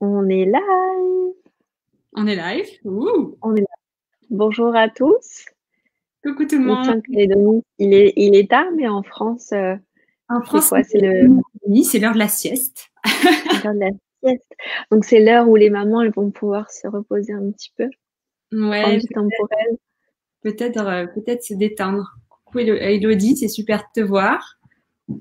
On est live. On est live. Ouh. On est là. Bonjour à tous. Coucou tout le monde. Ici en Calédonie, il est tard, mais en France, En c'est France, quoi? C'est c'est l'heure de la sieste. l'heure de la sieste. Donc c'est l'heure où les mamans elles vont pouvoir se reposer un petit peu, prendre Ouais, du temps pour elles. peut-être se détendre. Coucou Elodie, c'est super de te voir.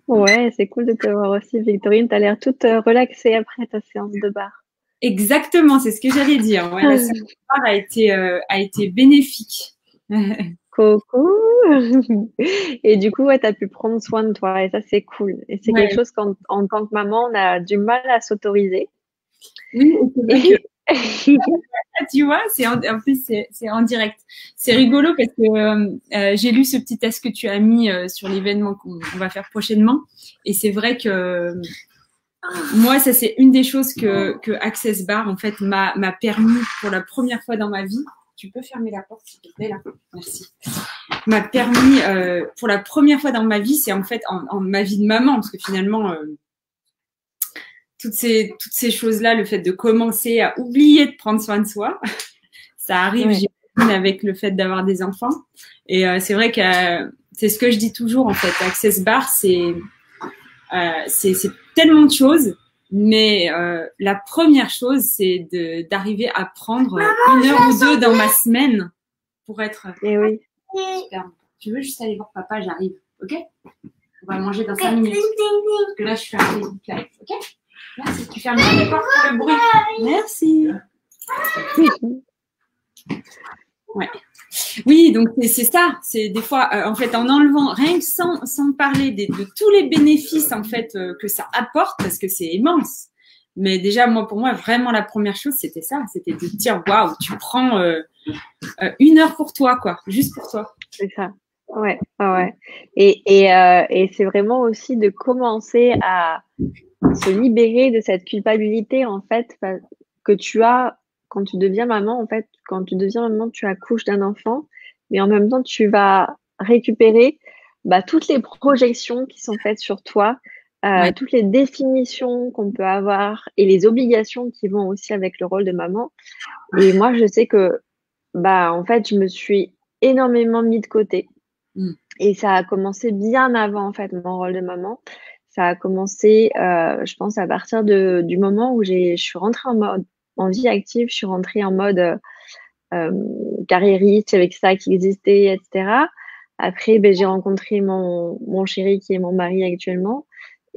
Ouais, c'est cool de te voir aussi, Victorine. Tu as l'air toute relaxée après ta séance de bar. Exactement, c'est ce que j'allais dire. Ouais, la séance de soir a été bénéfique. Coucou. Et du coup, ouais, tu as pu prendre soin de toi et ça, c'est cool. Et c'est quelque Ouais. chose qu'en tant que maman, on a du mal à s'autoriser. Oui, et c'est vrai que Et tu vois, en plus c'est en direct. C'est rigolo parce que j'ai lu ce petit test que tu as mis sur l'événement qu'on va faire prochainement, et c'est vrai que moi, ça c'est une des choses que Access Bar en fait m'a permis pour la première fois dans ma vie. Tu peux fermer la porte s'il te plaît là, merci. M'a permis pour la première fois dans ma vie, c'est en fait en ma vie de maman, parce que finalement toutes ces choses là, le fait de commencer à oublier de prendre soin de soi, ça arrive, ouais. j'imagine, avec le fait d'avoir des enfants. Et c'est vrai que c'est ce que je dis toujours en fait. Access Bar, c'est tellement de choses, mais la première chose, c'est d'arriver à prendre une heure ou deux dans ma semaine pour être Et oui. super. Tu veux juste aller voir papa, j'arrive, ok? On va manger dans 5 minutes. Parce que là, je fais un Facebook Live, ok? Merci. Tu fermes la porte pour le bruit. Merci. Ouais. Oui, donc c'est ça. C'est des fois, en fait, en enlevant, rien que sans parler de tous les bénéfices en fait que ça apporte, parce que c'est immense. Mais déjà, pour moi, vraiment la première chose, c'était ça, c'était de dire, waouh, tu prends une heure pour toi, quoi, juste pour toi. C'est ça. Ouais, ouais, ouais. Et c'est vraiment aussi de commencer à se libérer de cette culpabilité, en fait, que tu as quand tu deviens maman. En fait, quand tu deviens maman, tu accouches d'un enfant, mais en même temps, tu vas récupérer toutes les projections qui sont faites sur toi, Ouais. toutes les définitions qu'on peut avoir et les obligations qui vont aussi avec le rôle de maman. Et moi, je sais que, en fait, je me suis énormément mis de côté. Mm. Et ça a commencé bien avant, en fait, mon rôle de maman. Ça a commencé, je pense, à partir du moment où je suis rentrée en vie active, je suis rentrée en mode euh, carriériste avec ça qui existait, etc. Après, j'ai rencontré mon chéri qui est mon mari actuellement.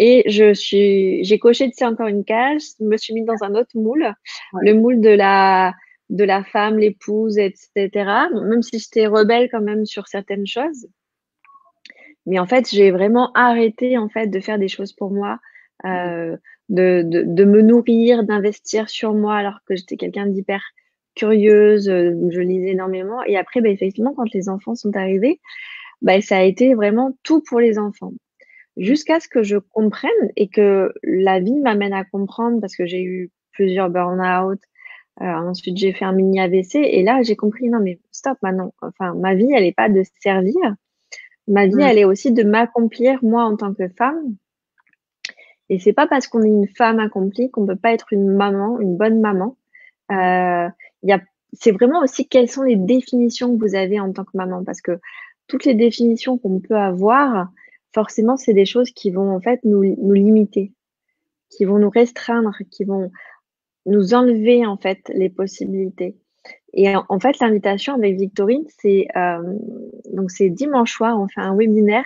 Et j'ai coché, tu sais, encore une case, je me suis mise dans un autre moule, Ouais. le moule de la femme, l'épouse, etc. Même si j'étais rebelle quand même sur certaines choses. Mais en fait, j'ai vraiment arrêté en fait de faire des choses pour moi, euh, de me nourrir, d'investir sur moi, alors que j'étais quelqu'un d'hyper curieuse, je lisais énormément. Et après, effectivement, quand les enfants sont arrivés, ça a été vraiment tout pour les enfants. Jusqu'à ce que je comprenne et que la vie m'amène à comprendre, parce que j'ai eu plusieurs burn-out, ensuite j'ai fait un mini AVC, et là j'ai compris, non mais stop maintenant, enfin ma vie elle n'est pas de servir, ma vie, Mm. elle est aussi de m'accomplir moi en tant que femme. Et c'est pas parce qu'on est une femme accomplie qu'on peut pas être une maman, une bonne maman. Euh, il y a, c'est vraiment aussi quelles sont les définitions que vous avez en tant que maman, parce que toutes les définitions qu'on peut avoir, forcément, c'est des choses qui vont en fait nous limiter, qui vont nous restreindre, qui vont nous enlever en fait les possibilités. Et en fait, l'invitation avec Victorine, donc c'est dimanche soir, on fait un webinaire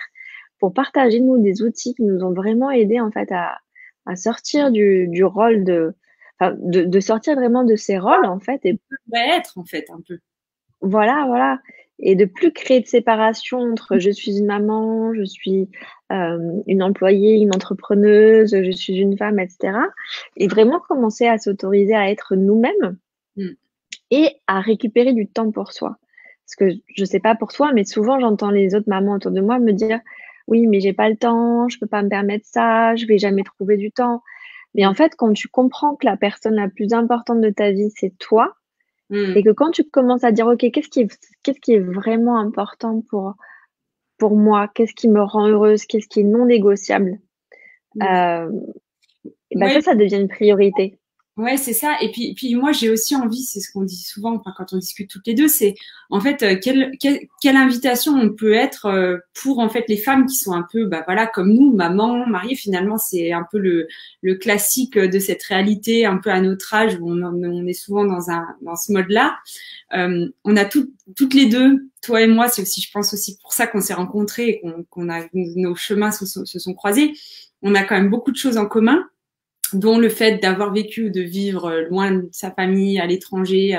pour partager nous des outils qui nous ont vraiment aidés en fait à sortir du rôle de sortir vraiment de ces rôles en fait, et Va être en fait un peu. voilà, et de plus créer de séparation entre je suis une maman, je suis une employée, une entrepreneuse, je suis une femme, etc. Et vraiment commencer à s'autoriser à être nous-mêmes Mm. et à récupérer du temps pour soi. Parce que je sais pas pour toi, mais souvent j'entends les autres mamans autour de moi me dire oui, mais j'ai pas le temps, je peux pas me permettre ça, je vais jamais trouver du temps. Mais en Mm. fait, quand tu comprends que la personne la plus importante de ta vie, c'est toi, Mm. et que quand tu commences à dire ok, qu'est-ce qui est vraiment important pour moi, qu'est-ce qui me rend heureuse, qu'est-ce qui est non négociable, Mm. euh, Et ben ça devient une priorité. Ouais, c'est ça. Et puis moi, j'ai aussi envie, c'est ce qu'on dit souvent, enfin, quand on discute toutes les deux, c'est en fait quelle invitation on peut être pour en fait les femmes qui sont un peu, bah voilà, comme nous, maman, mariée. Finalement, c'est un peu le classique de cette réalité, un peu à notre âge où on est souvent dans ce mode-là. On a toutes les deux, toi et moi, c'est aussi, je pense aussi pour ça qu'on s'est rencontrés et qu'on a nos chemins se sont croisés. On a quand même beaucoup de choses en commun, dont le fait d'avoir vécu ou de vivre loin de sa famille, à l'étranger,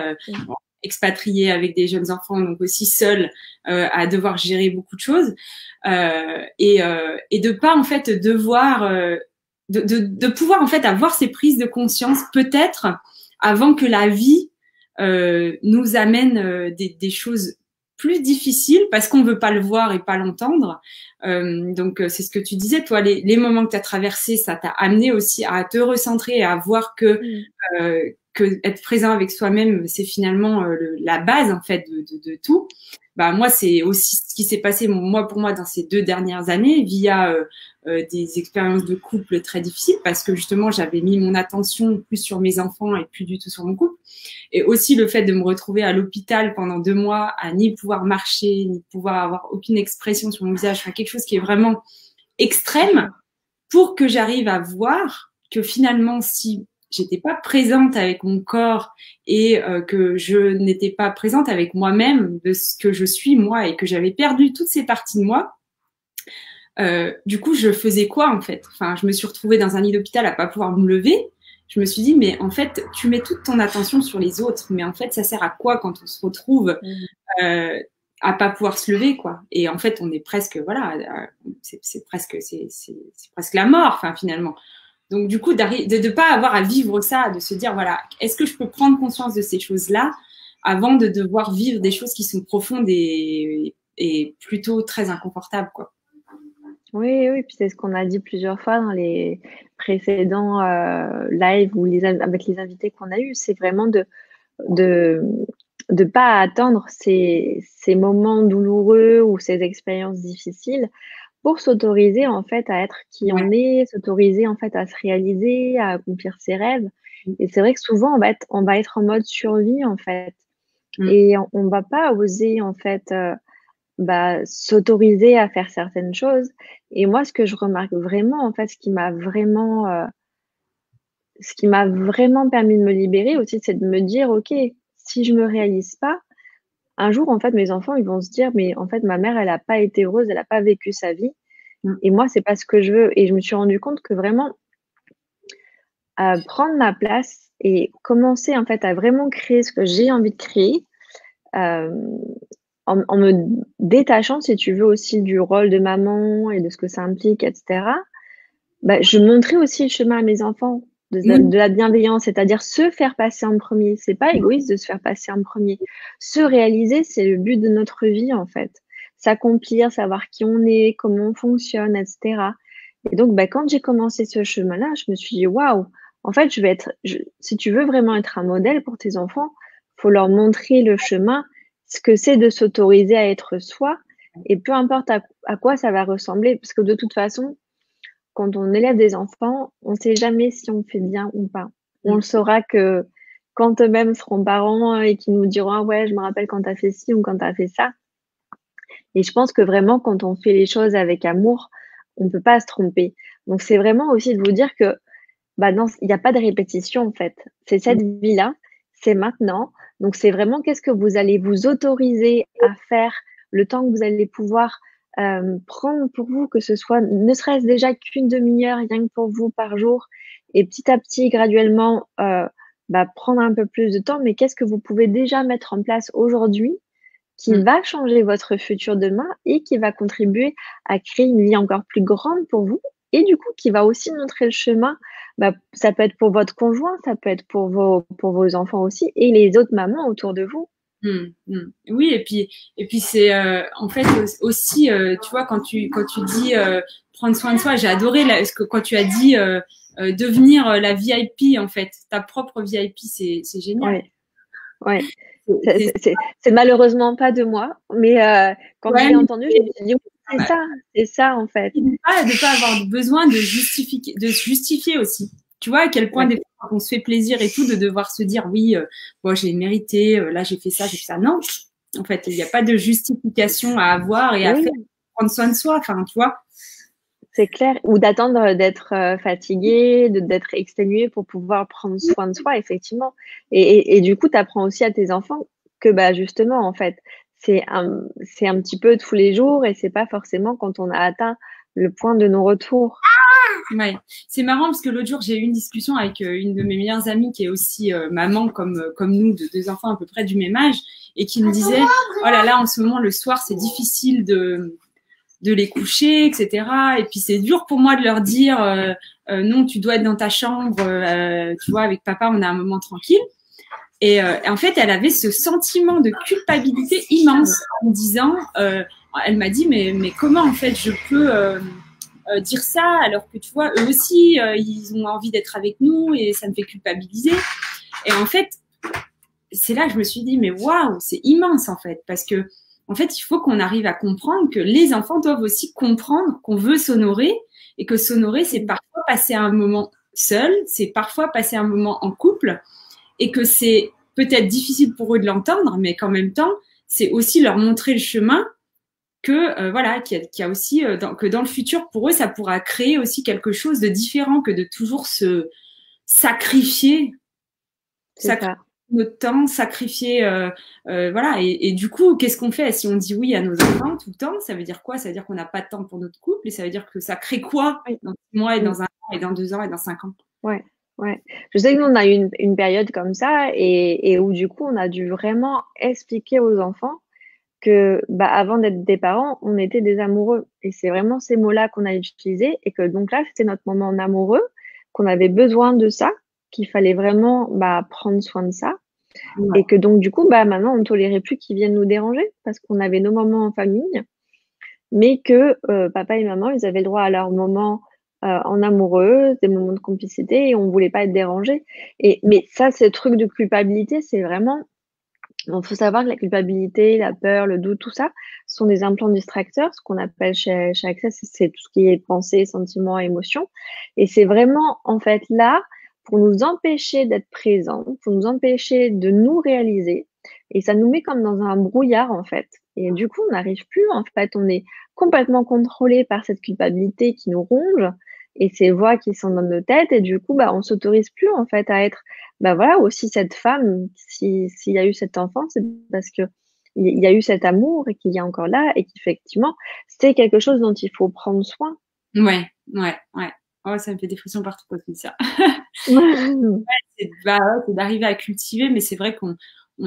expatrié avec des jeunes enfants, donc aussi seul, à devoir gérer beaucoup de choses, et de pas en fait devoir, de pouvoir en fait avoir ces prises de conscience peut-être avant que la vie nous amène des choses plus difficiles parce qu'on veut pas le voir et pas l'entendre. Donc c'est ce que tu disais, toi, les moments que tu as traversés, ça t'a amené aussi à te recentrer et à voir que être présent avec soi-même, c'est finalement la base en fait de tout. Bah moi, c'est aussi ce qui s'est passé pour moi dans ces 2 dernières années via des expériences de couple très difficiles parce que justement j'avais mis mon attention plus sur mes enfants et plus du tout sur mon couple. Et aussi le fait de me retrouver à l'hôpital pendant 2 mois à ni pouvoir marcher, ni pouvoir avoir aucune expression sur mon visage, enfin quelque chose qui est vraiment extrême pour que j'arrive à voir que finalement si j'étais pas présente avec mon corps et que je n'étais pas présente avec moi-même de ce que je suis moi et que j'avais perdu toutes ces parties de moi, du coup je faisais quoi en fait? Enfin, je me suis retrouvée dans un lit d'hôpital à pas pouvoir me lever. Je me suis dit, mais en fait, tu mets toute ton attention sur les autres, mais en fait, ça sert à quoi quand on se retrouve à pas pouvoir se lever, quoi. Et en fait, on est presque, voilà, c'est presque la mort, enfin, finalement. Donc, du coup, de pas avoir à vivre ça, de se dire, voilà, est-ce que je peux prendre conscience de ces choses-là avant de devoir vivre des choses qui sont profondes et plutôt très inconfortables, quoi. Oui, oui, puis c'est ce qu'on a dit plusieurs fois dans les précédents lives ou avec les invités qu'on a eus, c'est vraiment de pas attendre ces moments douloureux ou ces expériences difficiles pour s'autoriser en fait à être qui on est, s'autoriser en fait à se réaliser, à accomplir ses rêves. Et c'est vrai que souvent on va être en mode survie en fait, et on va pas oser en fait s'autoriser à faire certaines choses. Et moi, ce que je remarque vraiment, en fait, ce qui m'a vraiment permis de me libérer aussi, c'est de me dire, OK, si je me réalise pas, un jour, en fait, mes enfants, ils vont se dire, mais en fait, ma mère, elle a pas été heureuse, elle a pas vécu sa vie. Et moi, c'est pas ce que je veux. Et je me suis rendu compte que vraiment, prendre ma place et commencer, en fait, à vraiment créer ce que j'ai envie de créer, en me détachant, si tu veux, aussi du rôle de maman et de ce que ça implique, etc., je montrais aussi le chemin à mes enfants de la bienveillance, c'est-à-dire se faire passer en premier. C'est pas égoïste de se faire passer en premier. Se réaliser, c'est le but de notre vie, en fait. S'accomplir, savoir qui on est, comment on fonctionne, etc. Et donc, quand j'ai commencé ce chemin-là, je me suis dit, waouh, en fait, si tu veux vraiment être un modèle pour tes enfants, faut leur montrer le chemin, ce que c'est de s'autoriser à être soi, et peu importe à quoi ça va ressembler, parce que de toute façon, quand on élève des enfants, on ne sait jamais si on fait bien ou pas. On le saura que quand eux-mêmes seront parents et qu'ils nous diront, ah ouais, je me rappelle quand tu as fait ci ou quand tu as fait ça. Et je pense que vraiment, quand on fait les choses avec amour, on ne peut pas se tromper. Donc, c'est vraiment aussi de vous dire que non, il n'y a pas de répétition en fait. C'est cette vie-là, c'est maintenant. Donc, c'est vraiment qu'est-ce que vous allez vous autoriser à faire le temps que vous allez pouvoir prendre pour vous, que ce soit ne serait-ce déjà qu'une demi-heure, rien que pour vous par jour, et petit à petit, graduellement, prendre un peu plus de temps. Mais qu'est-ce que vous pouvez déjà mettre en place aujourd'hui qui va changer votre futur demain et qui va contribuer à créer une vie encore plus grande pour vous, et du coup qui va aussi montrer le chemin. Ça peut être pour votre conjoint, ça peut être pour vos enfants aussi et les autres mamans autour de vous. Oui, et puis c'est en fait aussi, tu vois, quand tu dis prendre soin de soi, j'ai adoré quand tu as dit devenir la VIP, en fait, ta propre VIP, c'est génial. Ouais. C'est malheureusement pas de moi, mais quand j'ai entendu, je me suis dit, c'est ça en fait. De pas avoir besoin de justifier aussi. tu vois à quel point des fois quand on se fait plaisir et tout de devoir se dire oui, bon j'ai mérité, là j'ai fait ça, j'ai fait ça. Non, en fait, il n'y a pas de justification à avoir et à faire pour prendre soin de soi. Enfin, tu vois. C'est clair. Ou d'attendre d'être fatigué, d'être exténué pour pouvoir prendre soin de soi, effectivement. Et du coup, tu apprends aussi à tes enfants que bah justement, en fait, c'est un petit peu tous les jours et c'est pas forcément quand on a atteint le point de non-retour. Ouais, c'est marrant parce que l'autre jour j'ai eu une discussion avec une de mes meilleures amies qui est aussi maman comme nous de 2 enfants à peu près du même âge et qui me disait oh là là en ce moment le soir c'est difficile de les coucher, etc. Et puis c'est dur pour moi de leur dire non, tu dois être dans ta chambre, tu vois, avec papa, on a un moment tranquille. Et en fait, elle avait ce sentiment de culpabilité immense en me disant, elle m'a dit, mais comment en fait je peux dire ça alors que tu vois, eux aussi, ils ont envie d'être avec nous et ça me fait culpabiliser. Et en fait, c'est là que je me suis dit, mais waouh, c'est immense en fait, parce que en fait, il faut qu'on arrive à comprendre que les enfants doivent aussi comprendre qu'on veut s'honorer et que s'honorer, c'est parfois passer un moment seul, c'est parfois passer un moment en couple et que c'est peut-être difficile pour eux de l'entendre, mais qu'en même temps, c'est aussi leur montrer le chemin que voilà, qu'il y a aussi que dans le futur pour eux, ça pourra créer aussi quelque chose de différent que de toujours se sacrifier, sacrifier notre temps, sacrifier, voilà. Et du coup, qu'est-ce qu'on fait si on dit oui à nos enfants tout le temps? Ça veut dire quoi? Ça veut dire qu'on n'a pas de temps pour notre couple et ça veut dire que ça crée quoi dans 6 mois et dans 1 an et dans 2 ans et dans 5 ans? Ouais, ouais. Je sais que nous, on a eu une période comme ça et où du coup, on a dû vraiment expliquer aux enfants que bah, avant d'être des parents, on était des amoureux. Et c'est vraiment ces mots-là qu'on a utilisés et que donc là, c'était notre moment en amoureux, qu'on avait besoin de ça, qu'il fallait vraiment bah, prendre soin de ça. Ouais. Et que donc, du coup, bah, maintenant, on ne tolérait plus qu'ils viennent nous déranger parce qu'on avait nos moments en famille, mais que papa et maman, ils avaient le droit à leurs moments en amoureux, des moments de complicité et on ne voulait pas être dérangés. Mais ça, ce truc de culpabilité, c'est vraiment. Il faut savoir que la culpabilité, la peur, le doute, tout ça, sont des implants distracteurs. Ce qu'on appelle chez Access, c'est tout ce qui est pensée, sentiments, émotions. Et c'est vraiment, en fait, là pour nous empêcher d'être présents, pour nous empêcher de nous réaliser. Et ça nous met comme dans un brouillard, en fait. Et du coup, on n'arrive plus, en fait, on est complètement contrôlé par cette culpabilité qui nous ronge et ces voix qui sont dans nos têtes. Et du coup, bah, on s'autorise plus, en fait, à être bah voilà, aussi cette femme, s'il y a eu cet enfant, c'est parce que il y a eu cet amour et qu'il y a encore là et qu'effectivement, c'est quelque chose dont il faut prendre soin. Ouais, ouais, ouais. Oh, ça me fait des frissons partout quand tu dis ça. C'est d'arriver à cultiver, mais c'est vrai qu'on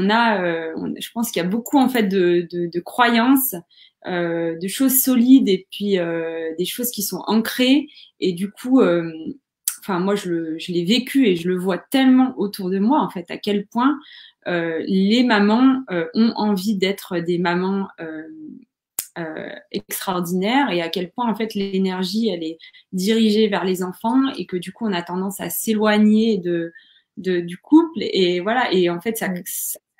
a, je pense qu'il y a beaucoup en fait de croyances, de choses solides et puis des choses qui sont ancrées. Et du coup, enfin moi je l'ai vécu et je le vois tellement autour de moi en fait à quel point les mamans ont envie d'être des mamans extraordinaires et à quel point en fait l'énergie elle est dirigée vers les enfants et que du coup on a tendance à s'éloigner du couple et voilà et en fait ça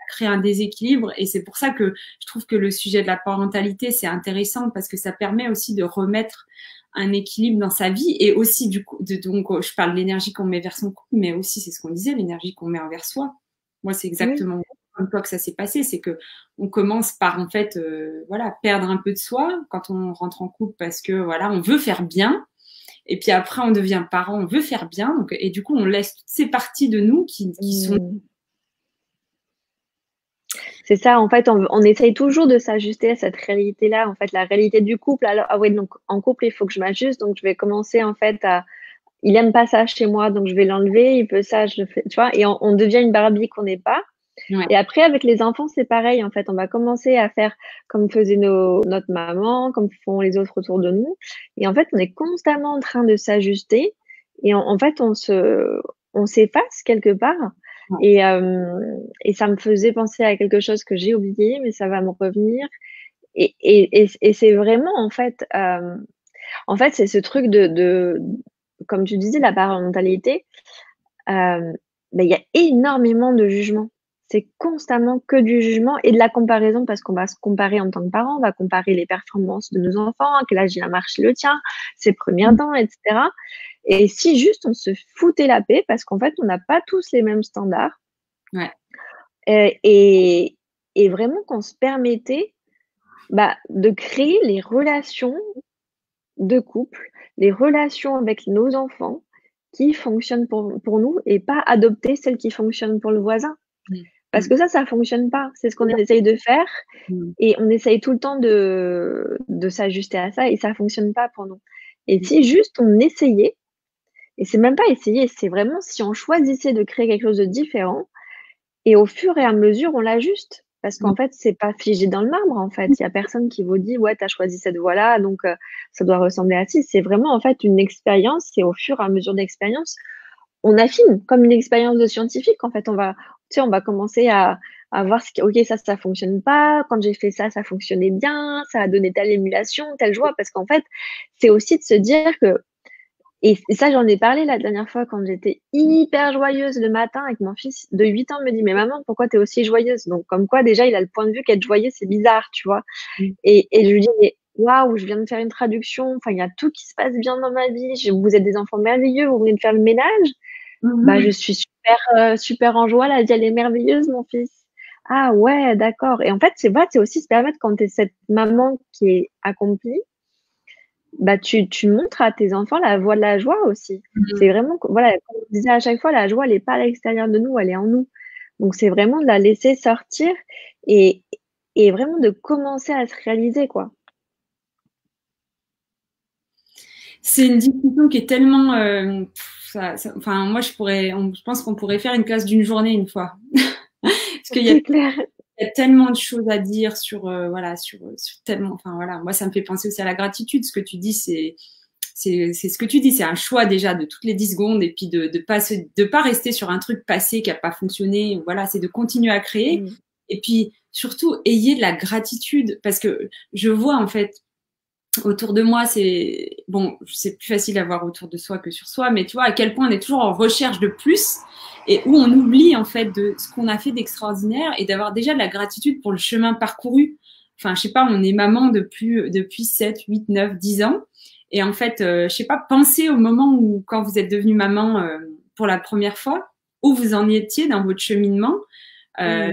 crée un déséquilibre et c'est pour ça que je trouve que le sujet de la parentalité c'est intéressant parce que ça permet aussi de remettre un équilibre dans sa vie et aussi du coup donc je parle de l'énergie qu'on met vers son couple mais aussi c'est ce qu'on disait l'énergie qu'on met envers soi. Moi c'est exactement comme toi que ça s'est passé, c'est que on commence par en fait voilà perdre un peu de soi quand on rentre en couple parce que voilà on veut faire bien et puis après on devient parent, on veut faire bien donc et du coup on laisse toutes ces parties de nous qui sont C'est ça, en fait, on essaye toujours de s'ajuster à cette réalité-là, en fait, la réalité du couple. Alors, ah oui, donc en couple, il faut que je m'ajuste, donc je vais commencer en fait à il aime pas ça chez moi, donc je vais l'enlever, il peut ça, je le fais, tu vois, et on devient une Barbie qu'on n'est pas. ouais. Et après, avec les enfants, c'est pareil, en fait, on va commencer à faire comme faisait notre maman, comme font les autres autour de nous. Et en fait, on est constamment en train de s'ajuster et en fait, on s'efface quelque part. Et ça me faisait penser à quelque chose que j'ai oublié, mais ça va me revenir. Et c'est vraiment, en fait, c'est ce truc comme tu disais, la parentalité, il y a énormément de jugement. C'est constamment que du jugement et de la comparaison parce qu'on va se comparer en tant que parent, on va comparer les performances de nos enfants, quel âge il a marché le tien, ses premières dents, etc. Et si juste on se foutait la paix, parce qu'en fait, on n'a pas tous les mêmes standards, Ouais. et vraiment qu'on se permettait de créer les relations de couple, les relations avec nos enfants qui fonctionnent pour nous et pas adopter celles qui fonctionnent pour le voisin. Mmh. Parce que ça fonctionne pas. C'est ce qu'on essaye de faire Mmh. et on essaye tout le temps de s'ajuster à ça et ça fonctionne pas pour nous. Et si juste on essayait, et c'est même pas essayer, c'est vraiment si on choisissait de créer quelque chose de différent et au fur et à mesure, on l'ajuste. Parce Mmh. qu'en fait, c'est pas figé dans le marbre, en fait. Il y a personne qui vous dit: «Ouais, tu as choisi cette voie-là, donc ça doit ressembler à ci». C'est vraiment, en fait, une expérience et au fur et à mesure d'expérience, on affine comme une expérience de scientifique. En fait, on va commencer à voir ce qui OK, ça fonctionne pas. Quand j'ai fait ça fonctionnait bien, ça a donné telle émulation, telle joie. Parce qu'en fait, c'est aussi de se dire que et ça, j'en ai parlé la dernière fois quand j'étais hyper joyeuse le matin avec mon fils de 8 ans me dit: «Mais maman, pourquoi tu es aussi joyeuse?» Donc comme quoi déjà, il a le point de vue qu'être joyeux, c'est bizarre, tu vois? Mmh. Et je lui dis: «Mais waouh, je viens de faire une traduction, enfin, il y a tout qui se passe bien dans ma vie, vous êtes des enfants merveilleux, vous venez de faire le ménage». Je Mmh. suis super, super en joie, la vie, elle est merveilleuse, mon fils. Ah ouais, d'accord. Et en fait, c'est aussi se permettre quand tu es cette maman qui est accomplie, tu montres à tes enfants la voie de la joie aussi. C'est Mmh. vraiment voilà, comme je disais à chaque fois, la joie, elle est pas à l'extérieur de nous, elle est en nous. Donc c'est vraiment de la laisser sortir et et vraiment de commencer à se réaliser, quoi. C'est une discussion qui est tellement, enfin, moi, je pense qu'on pourrait faire une classe d'une journée une fois. Parce qu'il y a, C'est clair. il y a tellement de choses à dire sur, voilà, sur tellement, enfin, voilà. Moi, ça me fait penser aussi à la gratitude. Ce que tu dis, c'est ce que tu dis, c'est un choix déjà de toutes les 10 secondes et puis de pas rester sur un truc passé qui a pas fonctionné. Voilà, c'est de continuer à créer. Mmh. Et puis, surtout, ayez de la gratitude parce que je vois, en fait, autour de moi, c'est plus facile à voir autour de soi que sur soi, mais tu vois à quel point on est toujours en recherche de plus et où on oublie en fait de ce qu'on a fait d'extraordinaire et d'avoir déjà de la gratitude pour le chemin parcouru. Enfin, je sais pas, on est maman depuis 7, 8, 9, 10 ans. Et en fait, je sais pas, pensez au moment où, quand vous êtes devenue maman pour la première fois, où vous en étiez dans votre cheminement. Euh,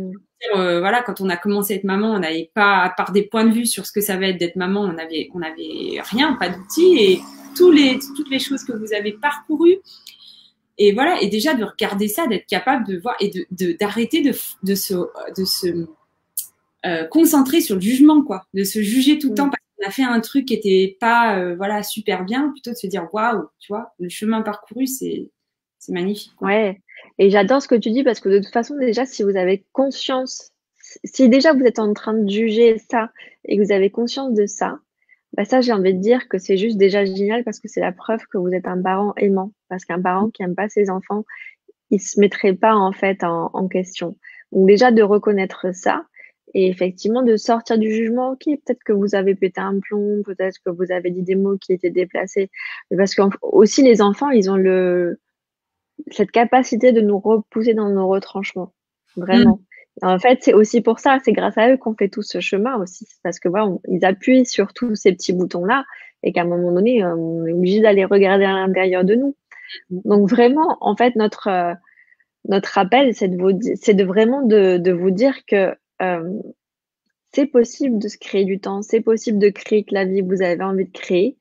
Mmh. voilà, quand on a commencé à être maman, on n'avait pas, à part des points de vue sur ce que ça va être d'être maman, on avait rien, pas d'outils et toutes les choses que vous avez parcourues. Et voilà, et déjà de regarder ça, d'être capable de voir et d'arrêter de se concentrer sur le jugement, quoi, de se juger tout le temps Mmh. parce qu'on a fait un truc qui était pas, voilà, super bien, plutôt de se dire waouh, tu vois, le chemin parcouru, c'est magnifique, quoi. Ouais, et j'adore ce que tu dis parce que de toute façon, déjà, si vous avez conscience, si déjà vous êtes en train de juger ça et que vous avez conscience de ça, ça, j'ai envie de dire que c'est juste déjà génial parce que c'est la preuve que vous êtes un parent aimant. Parce qu'un parent qui aime pas ses enfants, il se mettrait pas en fait en question. Donc déjà de reconnaître ça et effectivement de sortir du jugement. OK, peut-être que vous avez pété un plomb, peut-être que vous avez dit des mots qui étaient déplacés. Parce qu'en aussi les enfants, ils ont cette capacité de nous repousser dans nos retranchements, Mmh. vraiment. En fait, c'est aussi pour ça, c'est grâce à eux qu'on fait tout ce chemin aussi. C'est parce que voilà, ils appuient sur tous ces petits boutons-là et qu'à un moment donné, on est obligé d'aller regarder à l'intérieur de nous. Donc vraiment, en fait, notre appel, c'est de vraiment de vous dire que, c'est possible de se créer du temps, c'est possible de créer que la vie que vous avez envie de créer.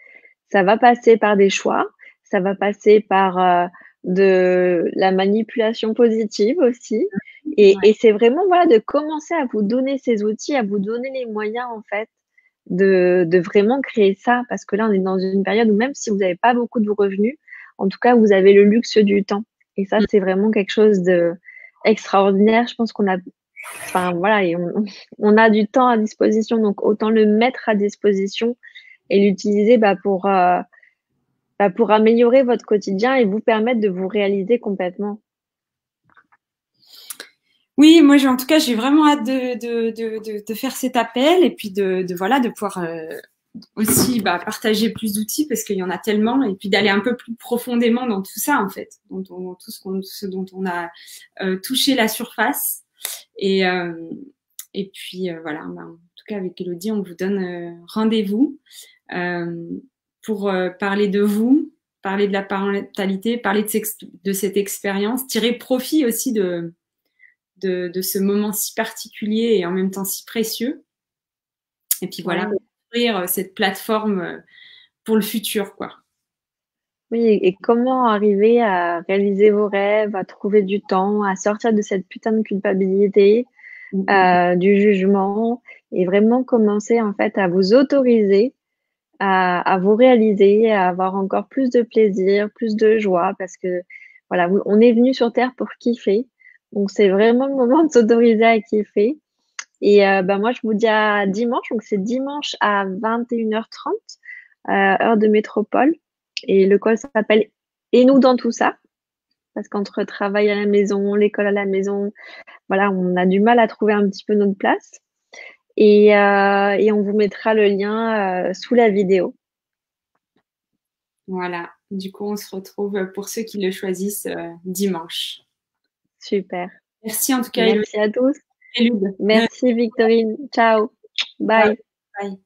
Ça va passer par des choix, ça va passer par, de la manipulation positive aussi et Ouais. c'est vraiment, voilà, de commencer à vous donner ces outils, à vous donner les moyens, en fait, de vraiment créer ça. Parce que là, on est dans une période où même si vous n'avez pas beaucoup de revenus, en tout cas, vous avez le luxe du temps et ça, Mmh. c'est vraiment quelque chose d'extraordinaire. Je pense qu'on a enfin, voilà et on a du temps à disposition, donc autant le mettre à disposition et l'utiliser, pour améliorer votre quotidien et vous permettre de vous réaliser complètement. Oui, moi, en tout cas, j'ai vraiment hâte de faire cet appel et puis voilà, de pouvoir aussi partager plus d'outils parce qu'il y en a tellement et puis d'aller un peu plus profondément dans tout ça, en fait, dans tout ce dont on a touché la surface. Et, euh, et puis, voilà, en tout cas, avec Elodie, on vous donne rendez-vous euh, pour parler de vous, parler de la parentalité, parler de cette expérience, tirer profit aussi de ce moment si particulier et en même temps si précieux. Et puis voilà, construire cette plateforme pour le futur, quoi. Oui, et comment arriver à réaliser vos rêves, à trouver du temps, à sortir de cette putain de culpabilité, du jugement, et vraiment commencer en fait à vous autoriser à vous réaliser, à avoir encore plus de plaisir, plus de joie, parce que voilà, on est venu sur Terre pour kiffer. Donc c'est vraiment le moment de s'autoriser à kiffer. Et ben moi, je vous dis à dimanche. Donc c'est dimanche à 21h30, heure de métropole. Et le call s'appelle Et nous dans tout ça. Parce qu'entre travail à la maison, l'école à la maison, voilà, on a du mal à trouver un petit peu notre place. Et on vous mettra le lien sous la vidéo. Voilà. Du coup, on se retrouve pour ceux qui le choisissent dimanche. Super. Merci en tout cas. Merci à tous. Élude. Merci Victorine. Ciao. Bye. Bye.